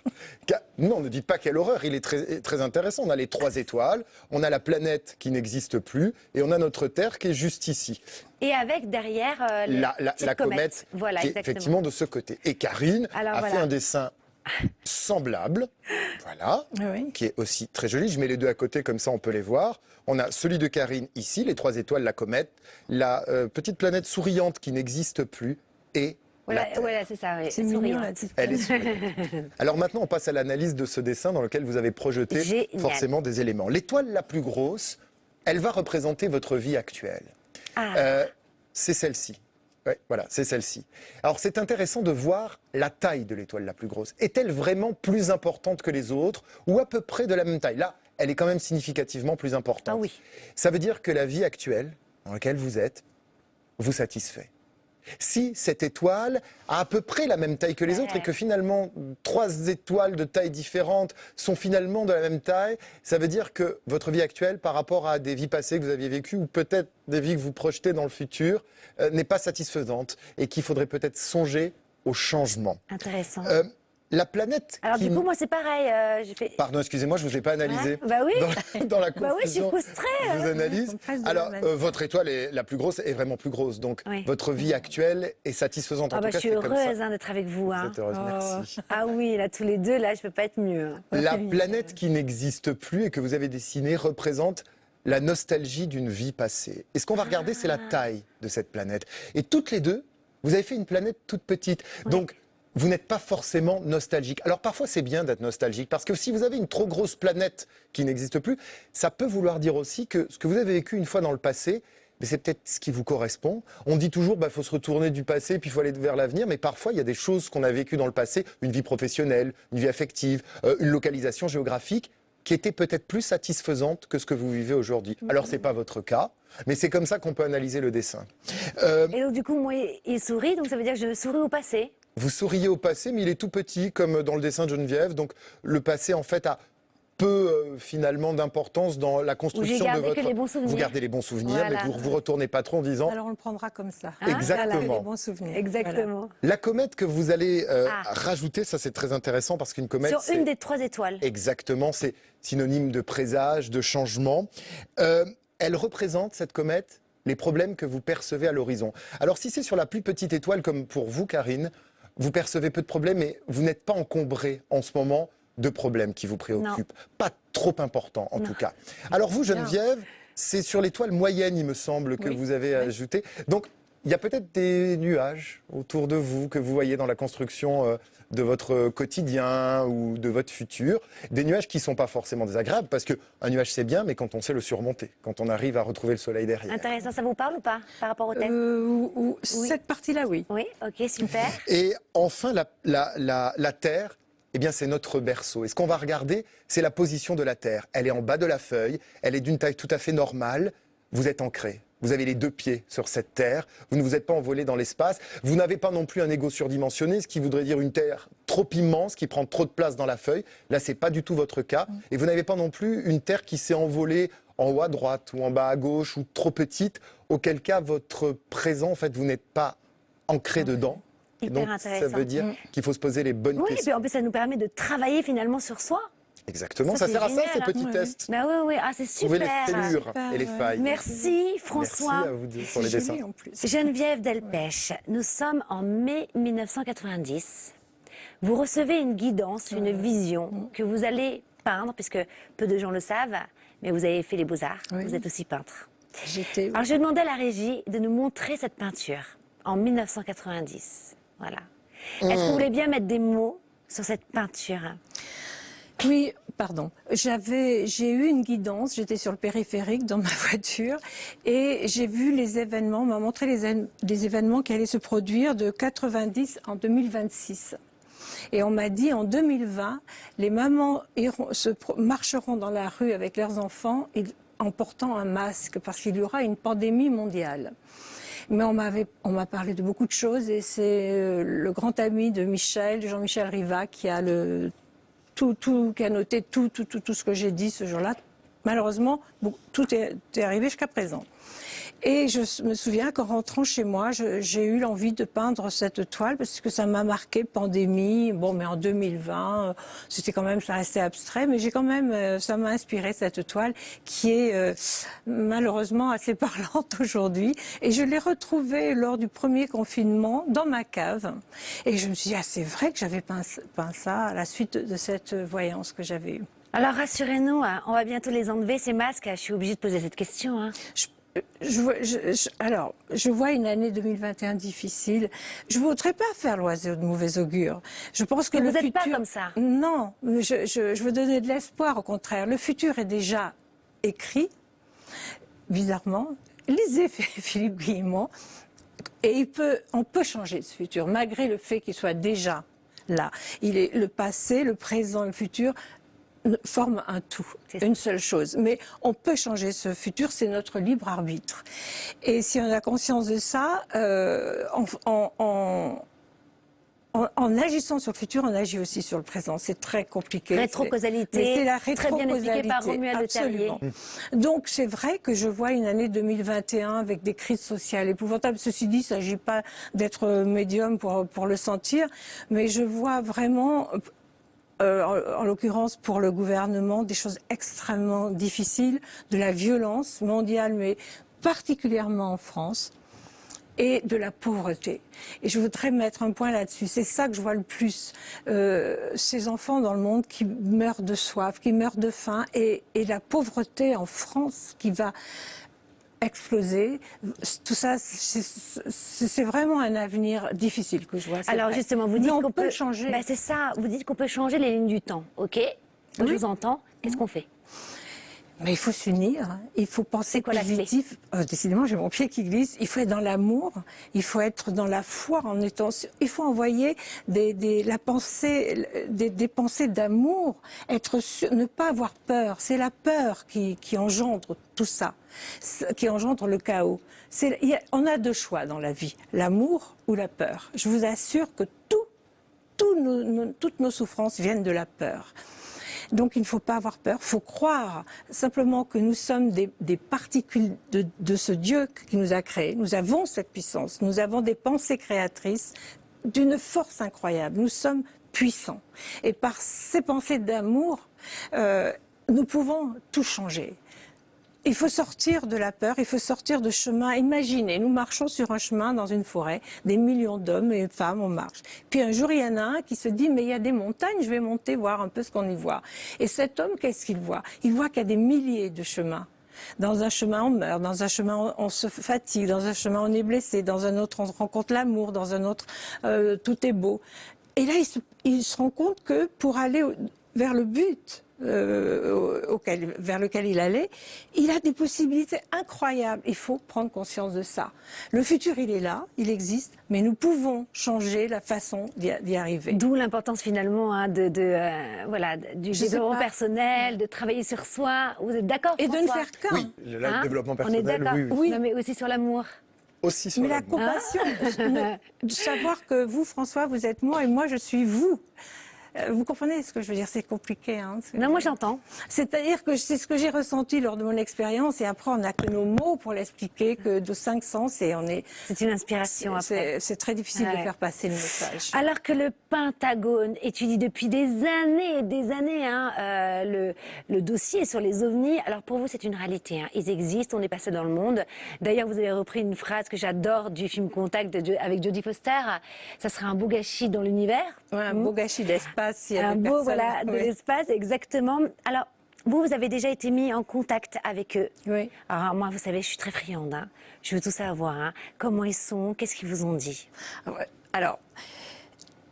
Non, ne dites pas quelle horreur, il est très, très intéressant. On a les 3 étoiles, on a la planète qui n'existe plus, et on a notre Terre qui est juste ici. Et avec derrière la comète voilà, qui est effectivement de ce côté. Et Karine fait un dessin semblable, voilà, qui est aussi très joli. Je mets les deux à côté, comme ça on peut les voir. On a celui de Karine ici, les 3 étoiles, la comète, la petite planète souriante qui n'existe plus, et voilà, c'est ça. Oui. C'est mignon, la petite planète. Elle est souriante. Alors maintenant, on passe à l'analyse de ce dessin dans lequel vous avez projeté forcément des éléments. L'étoile la plus grosse, elle va représenter votre vie actuelle. C'est celle-ci. Ouais, voilà, c'est celle-ci. Alors c'est intéressant de voir la taille de l'étoile la plus grosse. Est-elle vraiment plus importante que les autres ou à peu près de la même taille? Là, elle est quand même significativement plus importante. Ah oui. Ça veut dire que la vie actuelle dans laquelle vous êtes vous satisfait. Si cette étoile a à peu près la même taille que les autres et que finalement 3 étoiles de taille différentes sont finalement de la même taille, ça veut dire que votre vie actuelle par rapport à des vies passées que vous aviez vécues ou peut-être des vies que vous projetez dans le futur n'est pas satisfaisante et qu'il faudrait peut-être songer au changement. Intéressant. La planète. Alors du coup, moi c'est pareil. J'ai fait... Pardon, excusez-moi, je ne vous ai pas analysé. Bah oui. Dans la Bah oui, je suis confusion frustrée. de vos analyses. Alors, votre étoile est la plus grosse est vraiment plus grosse. Donc, votre vie actuelle est satisfaisante. En tout cas, je suis heureuse d'être avec vous. Vous êtes heureuse, merci. Ah oui, là, tous les deux, là, je ne peux pas être mieux. La planète qui n'existe plus et que vous avez dessinée représente la nostalgie d'une vie passée. Et ce qu'on va regarder, c'est la taille de cette planète. Et toutes les deux, vous avez fait une planète toute petite. Donc, vous n'êtes pas forcément nostalgique. Alors parfois c'est bien d'être nostalgique parce que si vous avez une trop grosse planète qui n'existe plus, ça peut vouloir dire aussi que ce que vous avez vécu une fois dans le passé, c'est peut-être ce qui vous correspond. On dit toujours faut se retourner du passé puis il faut aller vers l'avenir, mais parfois il y a des choses qu'on a vécues dans le passé, une vie professionnelle, une vie affective, une localisation géographique qui étaient peut-être plus satisfaisantes que ce que vous vivez aujourd'hui. Alors c'est pas votre cas. Mais c'est comme ça qu'on peut analyser le dessin. Et donc du coup, moi, il sourit, donc ça veut dire que je souris au passé. Vous souriez au passé, mais il est tout petit, comme dans le dessin de Geneviève. Donc le passé, en fait, a peu, finalement, d'importance dans la construction de votre... Que les bons souvenirs. Vous gardez les bons souvenirs, voilà. Mais vous ne vous retournez pas trop en disant... Alors on le prendra comme ça. Exactement. Voilà, les bons souvenirs. Exactement. Voilà. La comète que vous allez rajouter, ça c'est très intéressant, parce qu'une comète... Sur une des 3 étoiles. Exactement, c'est synonyme de présage, de changement. Elle représente, cette comète, les problèmes que vous percevez à l'horizon. Alors si c'est sur la plus petite étoile, comme pour vous, Karine, vous percevez peu de problèmes, mais vous n'êtes pas encombré en ce moment de problèmes qui vous préoccupent. Pas trop importants, en tout cas. Alors vous, Geneviève, c'est sur l'étoile moyenne, il me semble, que vous avez ajouté. Donc, il y a peut-être des nuages autour de vous que vous voyez dans la construction de votre quotidien ou de votre futur. Des nuages qui ne sont pas forcément désagréables, parce qu'un nuage, c'est bien, mais quand on sait le surmonter, quand on arrive à retrouver le soleil derrière. Intéressant, ça vous parle ou pas, par rapport au test Cette partie-là, oui. Oui, ok, super. Et enfin, la Terre, eh bien, c'est notre berceau. Et ce qu'on va regarder, c'est la position de la Terre. Elle est en bas de la feuille, elle est d'une taille tout à fait normale. Vous êtes ancré. Vous avez les 2 pieds sur cette Terre. Vous ne vous êtes pas envolé dans l'espace. Vous n'avez pas non plus un ego surdimensionné, ce qui voudrait dire une Terre trop immense, qui prend trop de place dans la feuille. Là, ce n'est pas du tout votre cas. Et vous n'avez pas non plus une Terre qui s'est envolée en haut à droite ou en bas à gauche ou trop petite, auquel cas votre présent, en fait, vous n'êtes pas ancré dedans. Hyper donc, intéressant. ça veut dire qu'il faut se poser les bonnes questions. Oui, et puis en plus, ça nous permet de travailler finalement sur soi. Exactement, ça sert génial, à ça, ces petits tests. Bah oui, c'est super. Trouver les fêlures et les failles. Merci François. Merci à vous deux pour les dessins. En plus. Geneviève Delpech, nous sommes en mai 1990. Vous recevez une guidance, une vision que vous allez peindre, puisque peu de gens le savent, mais vous avez fait les beaux-arts, vous êtes aussi peintre. Alors je demandais à la régie de nous montrer cette peinture en 1990. Voilà. Est-ce que vous voulez bien mettre des mots sur cette peinture? Oui, pardon. J'ai eu une guidance, j'étais sur le périphérique dans ma voiture et j'ai vu les événements, on m'a montré les événements qui allaient se produire de 90 en 2026. Et on m'a dit en 2020, les mamans marcheront dans la rue avec leurs enfants en portant un masque parce qu'il y aura une pandémie mondiale. Mais on m'a parlé de beaucoup de choses et c'est le grand ami de Michel, Jean-Michel Riva, qui a qui a noté tout ce que j'ai dit ce jour-là. Malheureusement, tout est arrivé jusqu'à présent. Et je me souviens qu'en rentrant chez moi, j'ai eu l'envie de peindre cette toile parce que ça m'a marqué, pandémie. Bon, mais en 2020, c'était quand même, ça restait abstrait, mais ça m'a inspiré cette toile qui est malheureusement assez parlante aujourd'hui. Et je l'ai retrouvée lors du premier confinement dans ma cave. Et je me suis dit, c'est vrai que j'avais peint ça à la suite de cette voyance que j'avais eue. Alors rassurez-nous, on va bientôt les enlever, ces masques. Je suis obligée de poser cette question. Hein. Alors, je vois une année 2021 difficile. Je ne voudrais pas faire l'oiseau de mauvais augure. Je pense que vous le futur... n'êtes pas comme ça. Non, je veux donner de l'espoir, au contraire. Le futur est déjà écrit, bizarrement. Lisez Philippe Guillemot. Et on peut changer ce futur, malgré le fait qu'il soit déjà là. Le passé, le présent et le futur forment un tout, une seule chose. Mais on peut changer ce futur, c'est notre libre arbitre. Et si on a conscience de ça, en agissant sur le futur, on agit aussi sur le présent. C'est très compliqué. Rétrocausalité, c'est la très bien expliqué par Romuald Le Terrier. Donc c'est vrai que je vois une année 2021 avec des crises sociales épouvantables. Ceci dit, il ne s'agit pas d'être médium pour le sentir, mais je vois vraiment, en l'occurrence pour le gouvernement, des choses extrêmement difficiles, de la violence mondiale, mais particulièrement en France, et de la pauvreté. Et je voudrais mettre un point là-dessus. C'est ça que je vois le plus. Ces enfants dans le monde qui meurent de soif, qui meurent de faim, et la pauvreté en France qui va exploser. Tout ça, c'est vraiment un avenir difficile que je vois. Alors justement, vous dites qu'on peut changer. C'est ça, vous dites qu'on peut changer les lignes du temps, ok? Je vous entends. Qu'est-ce qu'on fait? Mais il faut s'unir, il faut penser positif. Décidément, j'ai mon pied qui glisse. Il faut être dans l'amour, il faut être dans la foi, il faut envoyer des pensées d'amour, être sûr, ne pas avoir peur. C'est la peur qui engendre tout ça, qui engendre le chaos. On a deux choix dans la vie, l'amour ou la peur. Je vous assure que toutes nos souffrances viennent de la peur. Donc il ne faut pas avoir peur, il faut croire simplement que nous sommes des particules de ce Dieu qui nous a créés. Nous avons cette puissance, nous avons des pensées créatrices d'une force incroyable. Nous sommes puissants. Et par ces pensées d'amour, nous pouvons tout changer. Il faut sortir de la peur, il faut sortir de chemin. Imaginez, nous marchons sur un chemin dans une forêt, des millions d'hommes et de femmes, on marche. Puis un jour, il y en a un qui se dit, mais il y a des montagnes, je vais monter voir un peu ce qu'on y voit. Et cet homme, qu'est-ce qu'il voit? Il voit qu'il y a des milliers de chemins. Dans un chemin, on meurt, dans un chemin, on se fatigue, dans un chemin, on est blessé, dans un autre, on rencontre l'amour, dans un autre, tout est beau. Et là, il se rend compte que pour aller vers le but, vers lequel il allait, il a des possibilités incroyables. Il faut prendre conscience de ça. Le futur, il est là, il existe, mais nous pouvons changer la façon d'y arriver. D'où l'importance finalement du développement personnel, de travailler sur soi. Vous êtes d'accord, et François? de ne faire qu'un. Oui, le développement personnel, on est d'accord. oui. Non, mais aussi sur l'amour. Aussi sur mais la compassion, de savoir que vous, François, vous êtes moi et moi, je suis vous. Vous comprenez ce que je veux dire? C'est compliqué. Non, moi j'entends. C'est-à-dire que c'est ce que j'ai ressenti lors de mon expérience, et après on n'a que nos mots pour l'expliquer, que de 5 sens, et on est... C'est une inspiration après. C'est très difficile de faire passer le message. Alors que le Pentagone étudie depuis des années et des années le dossier sur les ovnis, alors pour vous c'est une réalité. Ils existent, on est passé dans le monde. D'ailleurs, vous avez repris une phrase que j'adore du film Contact avec Jodie Foster. Ça serait un beau gâchis dans l'univers. Ouais, un beau gâchis d'espace. Un beau, de l'espace, exactement. Alors, vous avez déjà été mis en contact avec eux. Oui. Alors, moi, vous savez, je suis très friande. Je veux tout savoir. Comment ils sont? Qu'est-ce qu'ils vous ont dit? Alors,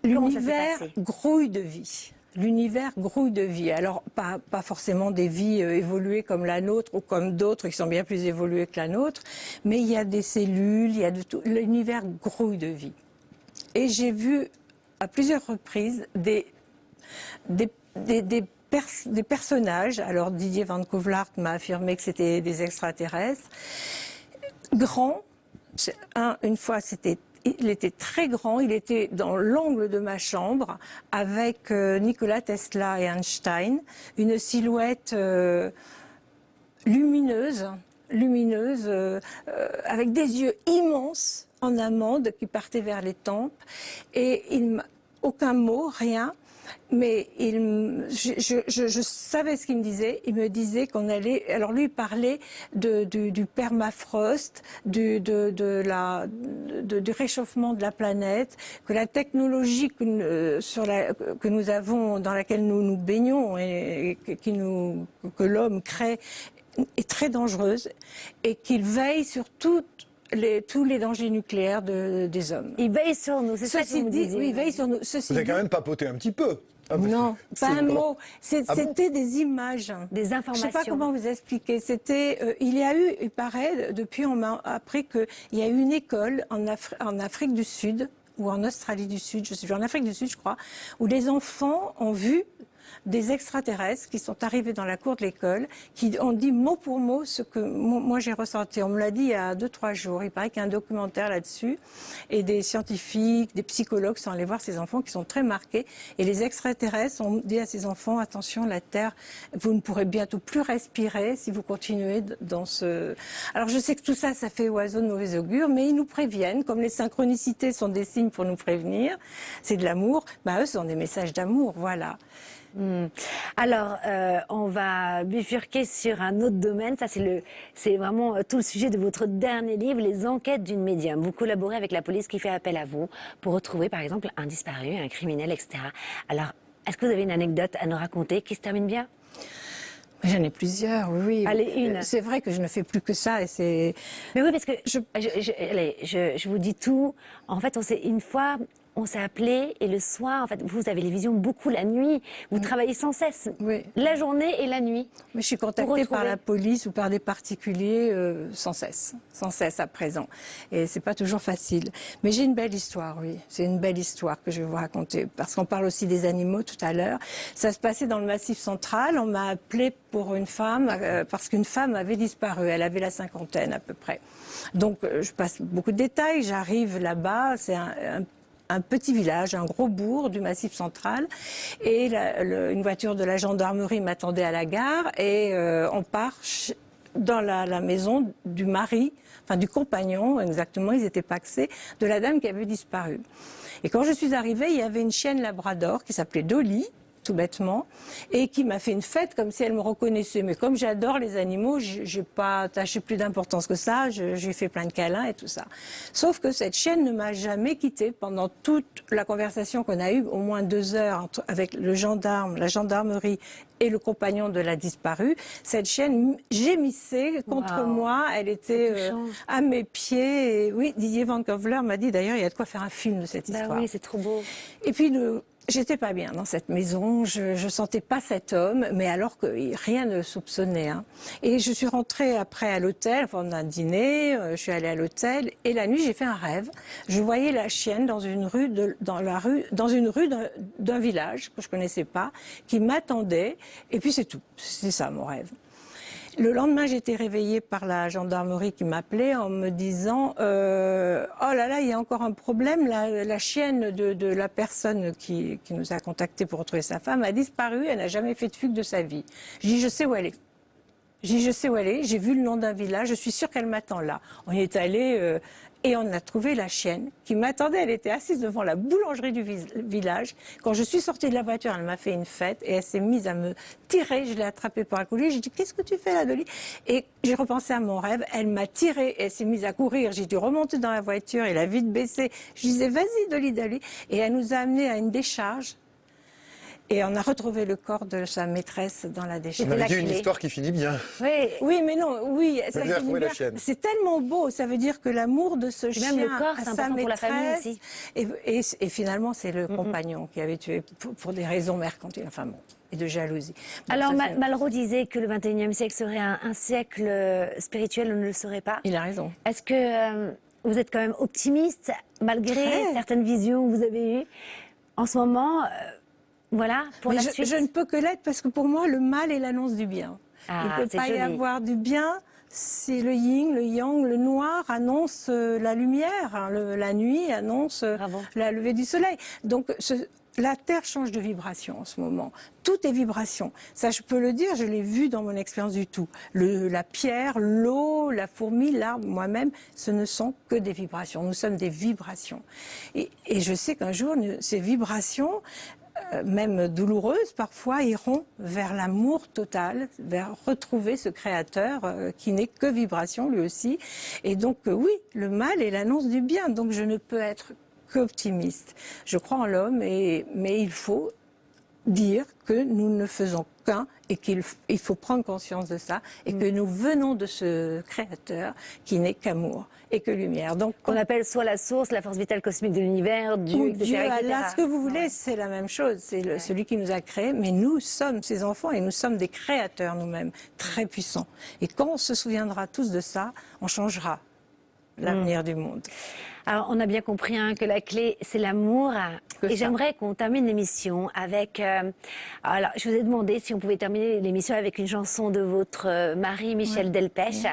l'univers grouille de vie. L'univers grouille de vie. Alors, pas forcément des vies évoluées comme la nôtre ou comme d'autres qui sont bien plus évoluées que la nôtre, mais il y a des cellules, il y a de tout. L'univers grouille de vie. Et j'ai vu à plusieurs reprises des personnages. Alors Didier Van Couvelaert m'a affirmé que c'était des extraterrestres grands. Une fois, il était très grand, il était dans l'angle de ma chambre avec Nikola Tesla et Einstein, une silhouette lumineuse, avec des yeux immenses en amande qui partaient vers les tempes, et aucun mot, rien. Mais je savais ce qu'il me disait. Il me disait qu'on allait... Alors lui, il parlait du permafrost, du réchauffement de la planète, que la technologie que nous avons, dans laquelle nous baignons et que l'homme crée est très dangereuse, et qu'il veille sur toute tous les dangers nucléaires des hommes. Il veille sur nous, c'est ça que vous me disiez. Oui, il veille sur nous. Vous avez quand même papoté un petit peu. Non, pas un mot. Ah bon? C'était des images. Des informations. Je ne sais pas comment vous expliquer. Il paraît, depuis on m'a appris qu'il y a eu une école en Afrique du Sud, ou en Australie du Sud, je sais plus, en Afrique du Sud, je crois, où les enfants ont vu des extraterrestres qui sont arrivés dans la cour de l'école, qui ont dit mot pour mot ce que moi j'ai ressenti. On me l'a dit il y a 2-3 jours. Il paraît qu'il y a un documentaire là-dessus. Et des scientifiques, des psychologues sont allés voir ces enfants qui sont très marqués. Et les extraterrestres ont dit à ces enfants, attention, la Terre, vous ne pourrez bientôt plus respirer si vous continuez dans ce... Alors je sais que tout ça, ça fait oiseau de mauvais augure, mais ils nous préviennent. Comme les synchronicités sont des signes pour nous prévenir, c'est de l'amour, eux, ce sont des messages d'amour, voilà. Alors, on va bifurquer sur un autre domaine. Ça, c'est vraiment tout le sujet de votre dernier livre, Les enquêtes d'une médium. Vous collaborez avec la police qui fait appel à vous pour retrouver, par exemple, un disparu, un criminel, etc. Alors, est-ce que vous avez une anecdote à nous raconter qui se termine bien? J'en ai plusieurs, oui. Allez, une. C'est vrai que je ne fais plus que ça et c'est... Mais oui, parce que je vous dis tout. En fait, une fois, on s'est appelé et le soir, en fait, vous avez les visions beaucoup la nuit. Vous travaillez sans cesse, la journée et la nuit. Mais je suis contactée par la police ou par des particuliers sans cesse à présent. Et c'est pas toujours facile. Mais j'ai une belle histoire, oui. C'est une belle histoire que je vais vous raconter. Parce qu'on parle aussi des animaux tout à l'heure. Ça se passait dans le Massif central. On m'a appelé pour une femme, parce qu'une femme avait disparu. Elle avait la cinquantaine à peu près. Donc, je passe beaucoup de détails. J'arrive là-bas. C'est un petit village, un gros bourg du Massif central, et une voiture de la gendarmerie m'attendait à la gare, et on part dans la maison du mari, enfin du compagnon exactement, ils étaient pacsés, de la dame qui avait disparu. Et quand je suis arrivée, il y avait une chienne labrador qui s'appelait Dolly, tout bêtement, et qui m'a fait une fête comme si elle me reconnaissait. Mais comme j'adore les animaux, j'ai pas attaché plus d'importance que ça, j'ai fait plein de câlins et tout ça. Sauf que cette chienne ne m'a jamais quittée pendant toute la conversation qu'on a eue, au moins 2 heures, avec le gendarme, la gendarmerie et le compagnon de la disparue. Cette chienne gémissait contre moi, elle était à mes pieds. Et oui, Didier Van Kovler m'a dit, d'ailleurs, il y a de quoi faire un film de cette histoire. Oui, c'est trop beau. Et puis, j'étais pas bien dans cette maison, je sentais pas cet homme, mais alors que rien ne soupçonnait. Et je suis rentrée après à l'hôtel, enfin on a dîné, je suis allée à l'hôtel, et la nuit j'ai fait un rêve. Je voyais la chienne dans une rue d'un village que je connaissais pas, qui m'attendait, et puis c'est tout. C'est ça mon rêve. Le lendemain, j'ai été réveillée par la gendarmerie qui m'appelait en me disant oh là là, il y a encore un problème, la chienne de la personne qui nous a contactés pour retrouver sa femme a disparu, elle n'a jamais fait de fugue de sa vie. Je dis, je sais où elle est. Je sais où elle est, j'ai vu le nom d'un village, je suis sûre qu'elle m'attend là. On y est allé et on a trouvé la chienne qui m'attendait. Elle était assise devant la boulangerie du village. Quand je suis sortie de la voiture, elle m'a fait une fête et elle s'est mise à me tirer. Je l'ai attrapée par le collier. J'ai dit, qu'est-ce que tu fais là, Dolly? Et j'ai repensé à mon rêve. Elle m'a tirée et elle s'est mise à courir. J'ai dû remonter dans la voiture et la vitre baissée. Je disais, vas-y, Dolly, Dolly. Et elle nous a amenés à une décharge. Et on a retrouvé le corps de sa maîtresse dans la décharge. On avait dit une histoire qui finit bien. Oui, mais non, oui, ça finit bien. La chienne. C'est tellement beau, ça veut dire que l'amour de ce chien le corps, à sa maîtresse, pour la famille aussi. Et finalement, c'est le compagnon qui avait tué pour des raisons mercantiles, enfin bon, et de jalousie. Bon, alors Malraux disait que le 21e siècle serait un siècle spirituel, on ne le saurait pas. Il a raison. Est-ce que vous êtes quand même optimiste, malgré certaines visions que vous avez eues en ce moment? Voilà, pour la suite. Je ne peux que l'être parce que pour moi, le mal est l'annonce du bien. Il ne peut pas y avoir du bien si le yin, le yang, le noir annonce la lumière, la nuit annonce la levée du soleil. Donc la Terre change de vibration en ce moment. Tout est vibration. Ça, je peux le dire, je l'ai vu dans mon expérience du tout. La pierre, l'eau, la fourmi, l'arbre, moi-même, ce ne sont que des vibrations. Nous sommes des vibrations. Et je sais qu'un jour, ces vibrations, même douloureuses parfois, iront vers l'amour total, vers retrouver ce créateur qui n'est que vibration lui aussi. Et donc oui, le mal est l'annonce du bien, donc je ne peux être qu'optimiste. Je crois en l'homme, mais il faut dire que nous ne faisons qu'un et qu'il faut prendre conscience de ça et que nous venons de ce Créateur qui n'est qu'amour et que lumière. Donc, qu'on appelle soit la source, la force vitale cosmique de l'univers, Dieu, etc., Dieu, etc. Allah, ce que vous voulez, c'est la même chose. C'est celui qui nous a créés, mais nous sommes ses enfants et nous sommes des créateurs nous-mêmes, très puissants. Et quand on se souviendra tous de ça, on changera l'avenir du monde. Alors, on a bien compris que la clé, c'est l'amour. Et j'aimerais qu'on termine l'émission avec... alors, je vous ai demandé si on pouvait terminer l'émission avec une chanson de votre mari, Michel Delpech.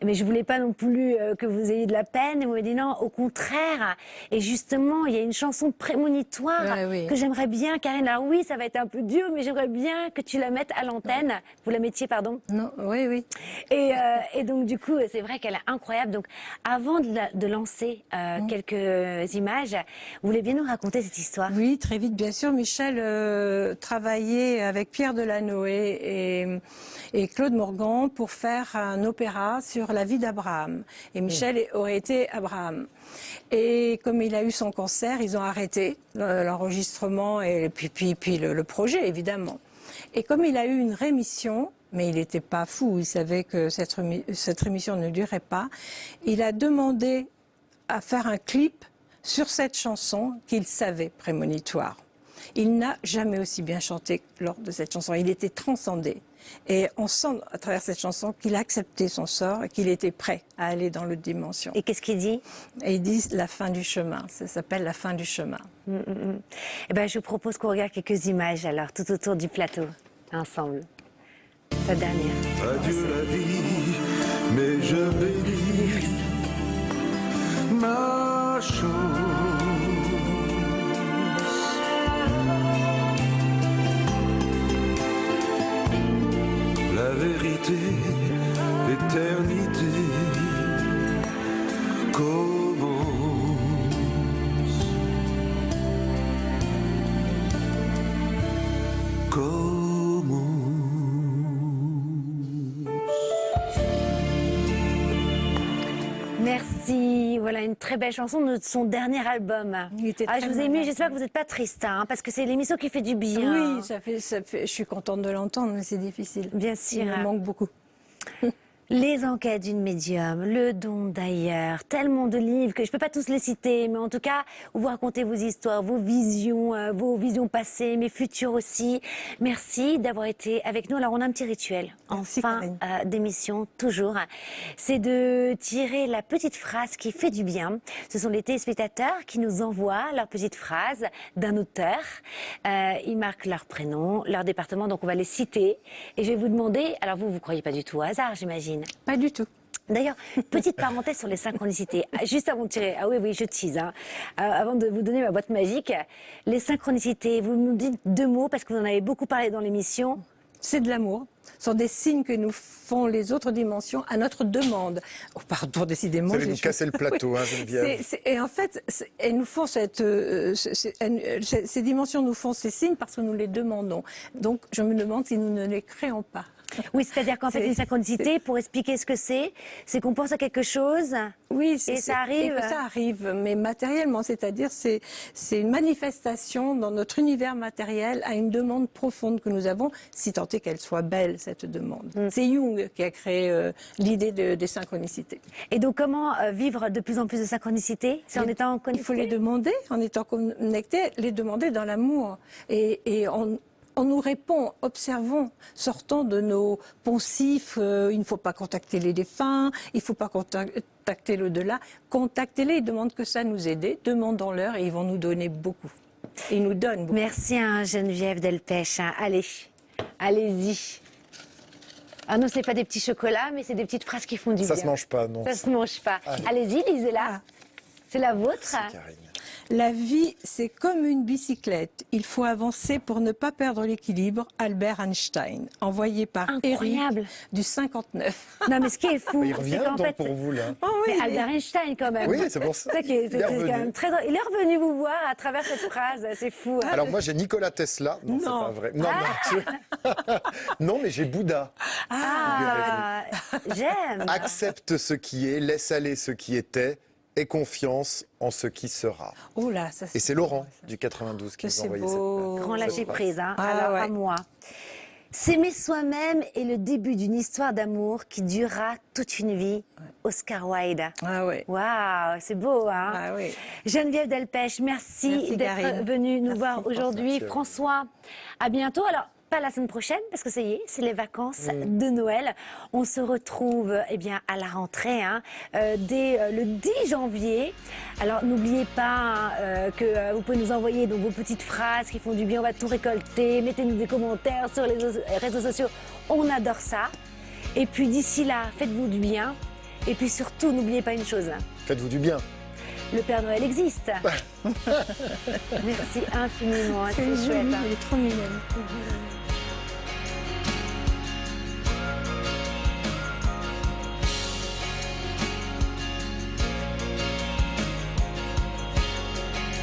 Mais je voulais pas non plus que vous ayez de la peine. Et vous m'avez dit non, au contraire. Et justement, il y a une chanson prémonitoire que j'aimerais bien, Karine. Alors oui, ça va être un peu dur, mais j'aimerais bien que tu la mettes à l'antenne. Vous la mettiez, pardon. Non, oui. Et donc, du coup, c'est vrai qu'elle est incroyable. Donc, avant de lancer quelques images, vous voulez bien nous raconter cette histoire? Oui, très vite, bien sûr. Michel travaillait avec Pierre Delanoë et Claude Morgan pour faire un opéra sur la vie d'Abraham. Et Michel aurait été Abraham. Et comme il a eu son cancer, ils ont arrêté l'enregistrement et puis le projet, évidemment. Et comme il a eu une rémission, mais il n'était pas fou, il savait que cette rémission ne durerait pas, il a demandé à faire un clip sur cette chanson qu'il savait prémonitoire. Il n'a jamais aussi bien chanté lors de cette chanson. Il était transcendé. Et on sent à travers cette chanson qu'il a accepté son sort et qu'il était prêt à aller dans l'autre dimension. Et qu'est-ce qu'il dit? Et il dit la fin du chemin. Ça s'appelle la fin du chemin. Eh ben, je vous propose qu'on regarde quelques images alors, tout autour du plateau, ensemble. Sa dernière. Adieu la vie, mais je bénis ma chance. La vérité, l'éternité commence. Merci. Voilà une très belle chanson de son dernier album. Je vous ai ému. J'espère que vous n'êtes pas triste, parce que c'est l'émission qui fait du bien. Oui, ça fait. Je suis contente de l'entendre, mais c'est difficile. Bien sûr. Il me manque beaucoup. Les enquêtes d'une médium, le don d'ailleurs, tellement de livres que je ne peux pas tous les citer, mais en tout cas, où vous racontez vos histoires, vos visions passées, mais futures aussi. Merci d'avoir été avec nous. Alors, on a un petit rituel en fin d'émission, toujours. C'est de tirer la petite phrase qui fait du bien. Ce sont les téléspectateurs qui nous envoient leur petite phrase d'un auteur. Ils marquent leur prénom, leur département, donc on va les citer. Et je vais vous demander, alors vous ne croyez pas du tout au hasard, j'imagine? Pas du tout. D'ailleurs, petite parenthèse sur les synchronicités. Juste avant de tirer, oui, je tease. Avant de vous donner ma boîte magique, les synchronicités, vous nous dites deux mots parce que vous en avez beaucoup parlé dans l'émission. C'est de l'amour. Ce sont des signes que nous font les autres dimensions à notre demande. Oh, pardon, décidément. Vous allez nous casser le plateau, Geneviève. Et en fait, elles nous font ces dimensions nous font ces signes parce que nous les demandons. Donc, je me demande si nous ne les créons pas. Oui, c'est-à-dire qu'en fait, une synchronicité, pour expliquer ce que c'est qu'on pense à quelque chose. Oui, et ça arrive. Et que ça arrive, mais matériellement, c'est-à-dire c'est une manifestation dans notre univers matériel à une demande profonde que nous avons, si tant est qu'elle soit belle, cette demande. C'est Jung qui a créé l'idée des synchronicités. Et donc, comment vivre de plus en plus de synchronicité? C'est en étant connecté? Il faut les demander, en étant connecté, les demander dans l'amour. Et on nous répond, observons, sortons de nos poncifs, il ne faut pas contacter les défunts, il ne faut pas contacter l'au-delà. Contactez-les, ils demandent que ça nous aide, demandons-leur et ils vont nous donner beaucoup. Ils nous donnent beaucoup. Merci Geneviève Delpech. Allez, allez-y. Ah non, ce n'est pas des petits chocolats, mais c'est des petites phrases qui font du bien. Ça se mange pas, non. Ça se mange pas. Allez-y, lisez-la. C'est la vôtre. La vie, c'est comme une bicyclette. Il faut avancer pour ne pas perdre l'équilibre. Albert Einstein, envoyé par Eric du 59. Non, mais ce qui est fou, il revient c'est qu'en fait, pour vous, là. Oh, oui, mais Albert Einstein, quand même. Oui, c'est pour ça. Il est quand même très drôle. Il est revenu vous voir à travers cette phrase. C'est fou. Alors moi, j'ai Nikola Tesla. Non, c'est pas vrai. Non, non, mais j'ai Bouddha. J'aime. Accepte ce qui est, laisse aller ce qui était et confiance en ce qui sera. Oh là, ça, Et c'est Laurent du 92 qui nous a envoyé cette Grand lâcher prise, hein. Ah, Alors ouais. à moi. S'aimer soi-même est le début d'une histoire d'amour qui durera toute une vie. Oscar Wilde. Ah ouais. Waouh, c'est beau, hein. Ah oui. Geneviève Delpech, merci Merci, d'être Karine. venue nous Merci, voir aujourd'hui. François. François, à bientôt. Alors, pas la semaine prochaine, parce que ça y est, c'est les vacances de Noël. On se retrouve eh bien, à la rentrée, hein, dès le 10 janvier. Alors, n'oubliez pas que vous pouvez nous envoyer donc, vos petites phrases qui font du bien. On va tout récolter. Mettez-nous des commentaires sur les réseaux sociaux. On adore ça. Et puis, d'ici là, faites-vous du bien. Et puis surtout, n'oubliez pas une chose. Faites-vous du bien. Le Père Noël existe. Merci infiniment. C'est chouette. joli, il est trop mignon.